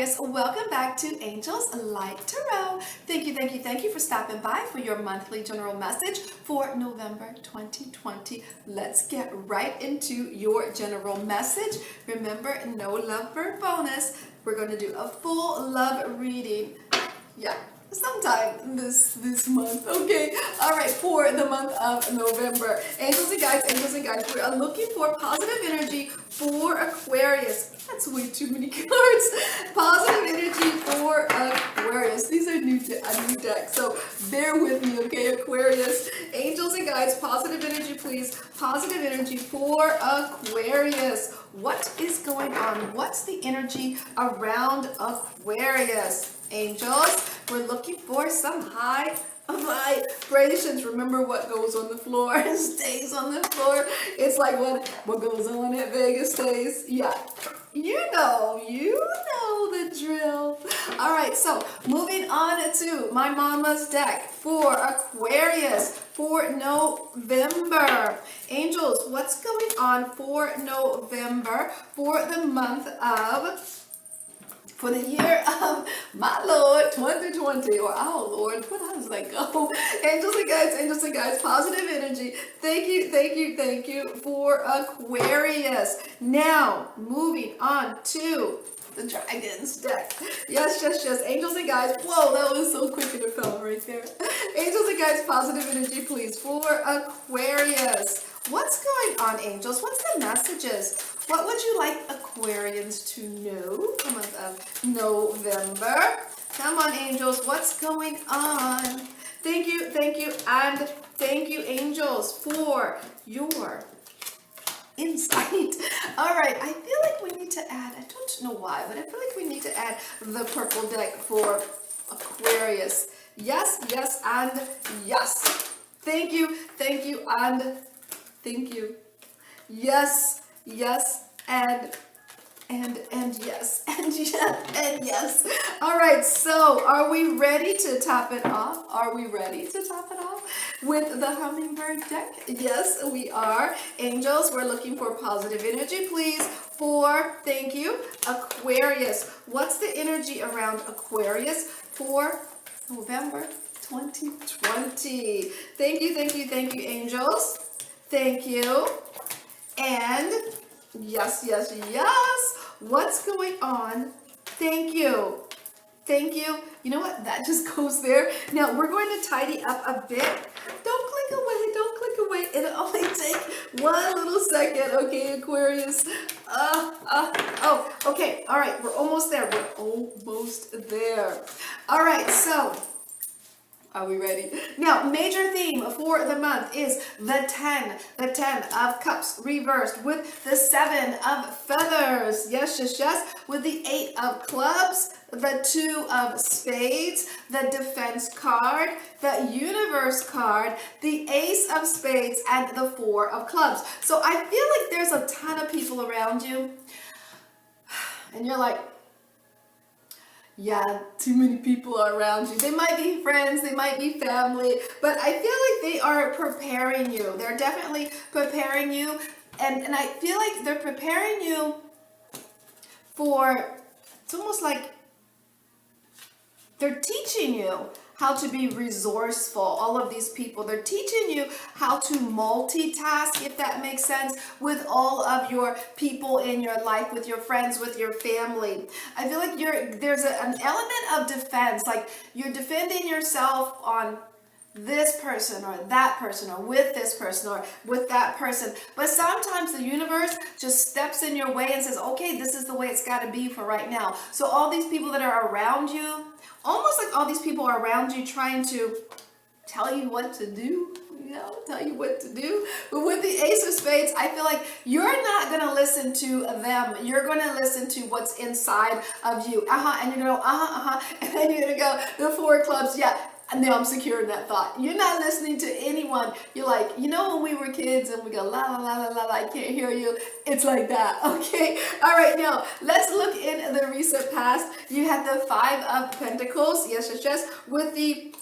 Aquarius, welcome back to Angels Light Tarot. Thank you for stopping by for your monthly general message for November 2020. Let's get right into your general message. Remember, no lovebird bonus. We're going to do a full love reading. Yeah, sometime this month. Okay, all right, for the month of November. Angels and guys, we are looking for positive energy for Aquarius. That's way too many cards. Positive energy for Aquarius. These are a new deck, so bear with me, okay, Aquarius. Angels and guides, positive energy, please. Positive energy for Aquarius. What is going on? What's the energy around Aquarius? Angels, we're looking for some high vibrations. Remember, what goes on the floor stays on the floor. It's like what goes on at Vegas stays. Yeah, you know the drill. All right, so moving on to my mama's deck for Aquarius for November. Angels, what's going on for November for the month of for the year of my Lord 2020, or our Lord, how does that go? Angels and guys, positive energy. Thank you for Aquarius. Now, moving on to the Dragon's deck. Yes. Angels and guys, whoa, that was so quick and it fell right there. Angels and guys, positive energy, please, for Aquarius. What's going on, angels? What's the messages? What would you like Aquarians to know for the month of November? Come on, angels. What's going on? Thank you, and thank you, angels, for your insight. All right, I feel like we need to add, I don't know why, but I feel like we need to add the purple deck for Aquarius. Yes, and yes. Thank you, and thank you. Yes, and yes, and yes. All right, so are we ready to top it off? With the hummingbird deck? Yes, we are. Angels, we're looking for positive energy, please, for, thank you, Aquarius. What's the energy around Aquarius for November 2020? Thank you, angels. Thank you. And yes. What's going on? Thank you. You know what? That just goes there. Now we're going to tidy up a bit. Don't click away. It'll only take one little second. Okay, Aquarius. Okay. All right. We're almost there. All right. So, are we ready? Now, major theme for the month is the 10 of cups reversed with the 7 of feathers. Yes. With the 8 of clubs, the 2 of spades, the defense card, the universe card, the ace of spades, and the 4 of clubs. So I feel like there's a ton of people around you, and you're like, yeah, too many people are around you. They might be friends, they might be family, but I feel like they are preparing you. They're definitely preparing you, and I feel like they're preparing you for, it's almost like they're teaching you how to be resourceful. All of these people, they're teaching you how to multitask, if that makes sense, with all of your people in your life, with your friends, with your family. I feel like there's an element of defense, like you're defending yourself on this person or that person, or with this person or with that person. But sometimes the universe just steps in your way and says, okay, this is the way it's got to be for right now. So all these people that are around you, almost like all these people are around you trying to tell you what to do. But with the ace of spades, I feel like you're not going to listen to them. You're going to listen to what's inside of you. And you're going to go, and then you're going to go, the 4 of clubs, yeah. And now I'm secure in that thought. You're not listening to anyone. You're like, when we were kids and we go, la, la, la, la, la, I can't hear you. It's like that, okay? All right, now, let's look in the recent past. You had the 5 of Pentacles, yes, with the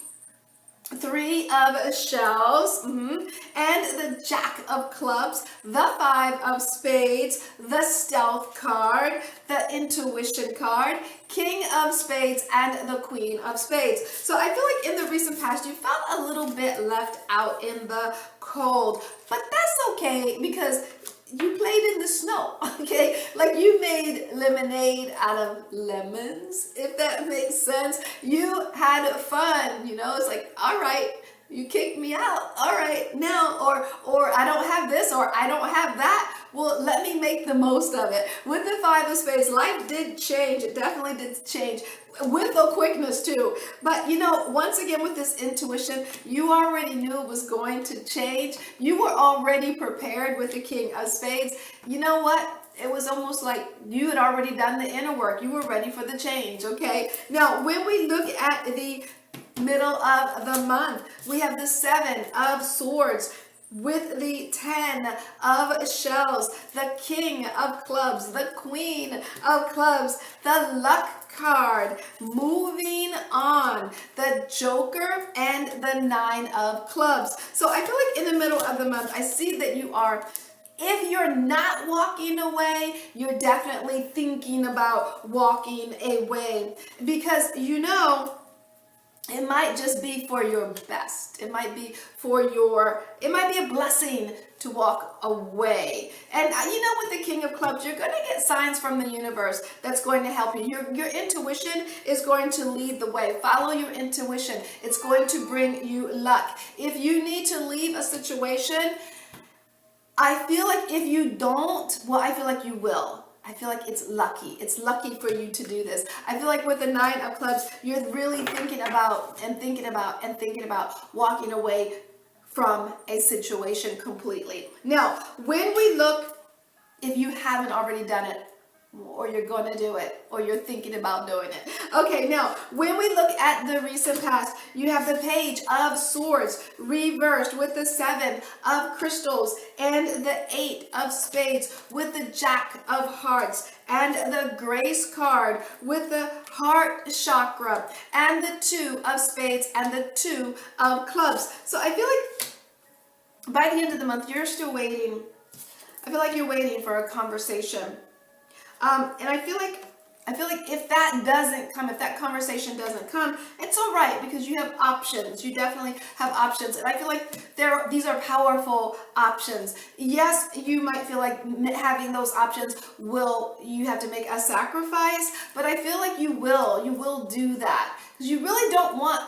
Three of shells, and the Jack of clubs, the Five of spades, the Stealth card, the Intuition card, King of spades, and the Queen of spades. So I feel like in the recent past you felt a little bit left out in the cold, but that's okay because you played in the snow, okay? Like you made lemonade out of lemons, if that makes sense. You had fun, it's like, all right, you kicked me out. All right, now, or I don't have this, or I don't have that. Well, let me make the most of it. With the Five of spades, life did change. It definitely did change with the quickness too. But once again with this intuition, you already knew it was going to change. You were already prepared with the King of spades. You know what? It was almost like you had already done the inner work. You were ready for the change, okay? Now, when we look at the middle of the month, we have the Seven of swords with the 10 of shells, the King of clubs, the Queen of clubs, the Luck card, moving on, the Joker, and the 9 of clubs. So I feel like in the middle of the month, I see that you are, if you're not walking away, you're definitely thinking about walking away, because it might just be for your best. It might be it might be a blessing to walk away. And with the King of clubs, you're going to get signs from the universe that's going to help you. Your intuition is going to lead the way. Follow your intuition. It's going to bring you luck. If you need to leave a situation, I feel like if you don't, well, I feel like you will. I feel like it's lucky. It's lucky for you to do this. I feel like with the 9 of clubs, you're really thinking about walking away from a situation completely. Now, when we look, if you haven't already done it, or you're going to do it, or you're thinking about doing it. Okay, now, when we look at the recent past, you have the Page of swords reversed with the 7 of crystals and the 8 of spades with the Jack of hearts and the Grace card with the heart chakra and the 2 of spades and the 2 of clubs. So I feel like by the end of the month, you're still waiting. I feel like you're waiting for a conversation. And I feel like if that doesn't come, if that conversation doesn't come, it's all right because you have options. You definitely have options. And I feel like these are powerful options. Yes, you might feel like having those options you have to make a sacrifice, but I feel like you will do that because you really don't want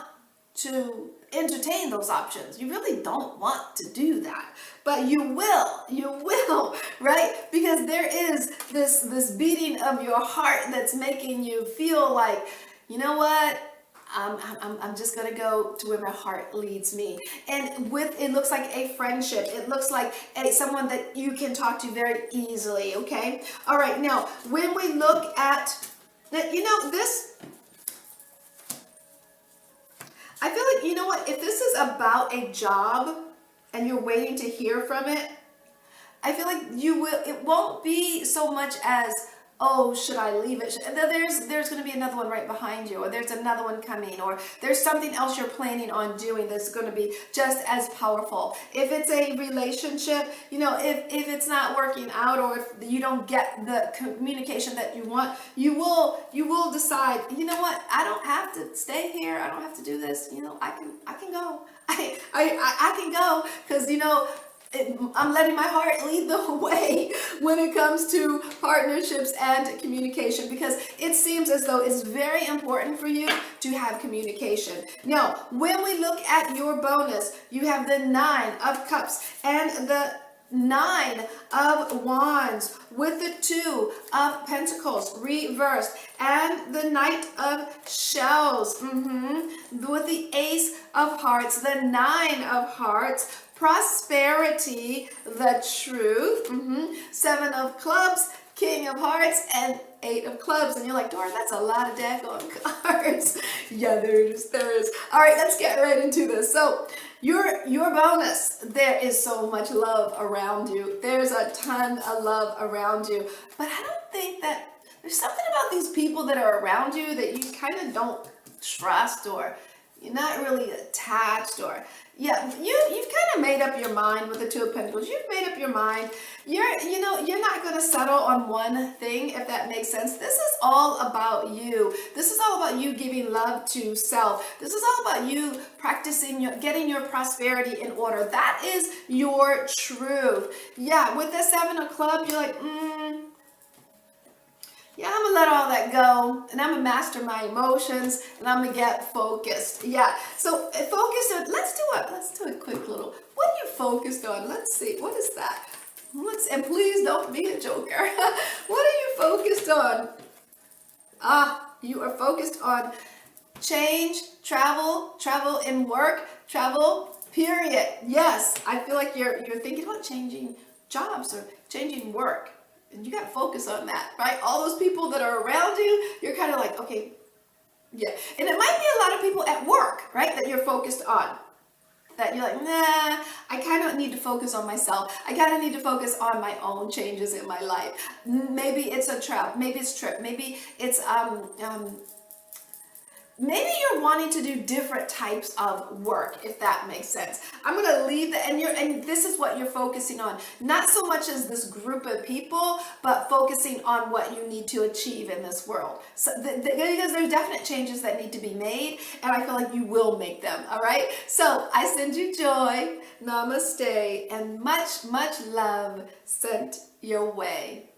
to entertain those options. You really don't want to do that, but you will, right? Because there is this beating of your heart that's making you feel like, you know what? I'm just gonna go to where my heart leads me. And it looks like a friendship. It looks like someone that you can talk to very easily. Okay. All right. Now, when we look at that, this. I feel like, if this is about a job and you're waiting to hear from it, I feel like it won't be so much as, oh, should I leave it? There's going to be another one right behind you, or there's another one coming, or there's something else you're planning on doing that's going to be just as powerful. If it's a relationship, if it's not working out, or if you don't get the communication that you want, you will decide, you know what, I don't have to stay here. I don't have to do this. I can go. I can go because, I'm letting my heart lead the way when it comes to partnerships and communication, because it seems as though it's very important for you to have communication. Now, when we look at your bonus, you have the 9 of cups and the 9 of wands with the 2 of pentacles reversed and the Knight of shells with the Ace of hearts, the 9 of hearts, prosperity, the truth, 7 of clubs, King of hearts, and 8 of clubs. And you're like, Dora, that's a lot of daggone cards. Yeah, there is. All right, let's get right into this. So your bonus, there is so much love around you. There's a ton of love around you. But I don't think that there's something about these people that are around you that you kind of don't trust, or You're not really attached, or yeah, you've kind of made up your mind with the Two of Pentacles. You've made up your mind. You're not going to settle on one thing, if that makes sense. This is all about you. This is all about you giving love to self. This is all about you practicing getting your prosperity in order. That is your truth. Yeah, with the Seven of Clubs, you're like, yeah, I'm gonna let all that go, and I'm gonna master my emotions, and I'm gonna get focused. Yeah, so focus on, let's do a quick little, what are you focused on? Let's see, what is that? And please don't be a joker. What are you focused on? You are focused on change, travel in work, travel, period. Yes, I feel like you're thinking about changing jobs or changing work. And you got to focus on that, right? All those people that are around you, you're kind of like, okay, yeah. And it might be a lot of people at work, right, that you're focused on. That you're like, nah, I kind of need to focus on myself. I kind of need to focus on my own changes in my life. Maybe it's a trip, maybe it's trip, maybe it's maybe you're wanting to do different types of work, if that makes sense. I'm going to leave that, and this is what you're focusing on. Not so much as this group of people, but focusing on what you need to achieve in this world. So because there's definite changes that need to be made, and I feel like you will make them, all right? So I send you joy, namaste, and much, much love sent your way.